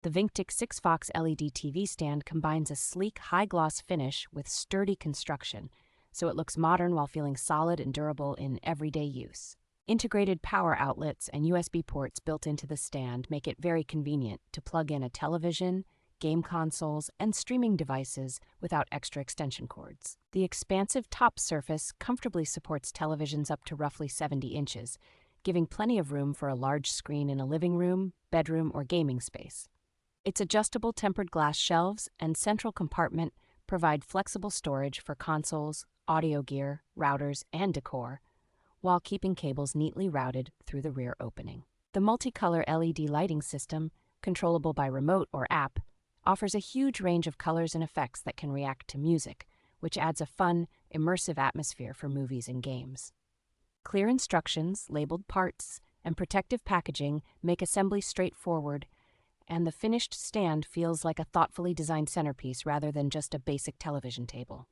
The Vinctik 6&Fox LED TV stand combines a sleek, high-gloss finish with sturdy construction, so it looks modern while feeling solid and durable in everyday use. Integrated power outlets and USB ports built into the stand make it very convenient to plug in a television, game consoles, and streaming devices without extra extension cords. The expansive top surface comfortably supports televisions up to roughly 70 inches, giving plenty of room for a large screen in a living room, bedroom, or gaming space. Its adjustable tempered glass shelves and central compartment provide flexible storage for consoles, audio gear, routers, and decor, while keeping cables neatly routed through the rear opening. The multicolor LED lighting system, controllable by remote or app, offers a huge range of colors and effects that can react to music, which adds a fun, immersive atmosphere for movies and games. Clear instructions, labeled parts, and protective packaging make assembly straightforward, and the finished stand feels like a thoughtfully designed centerpiece rather than just a basic television table.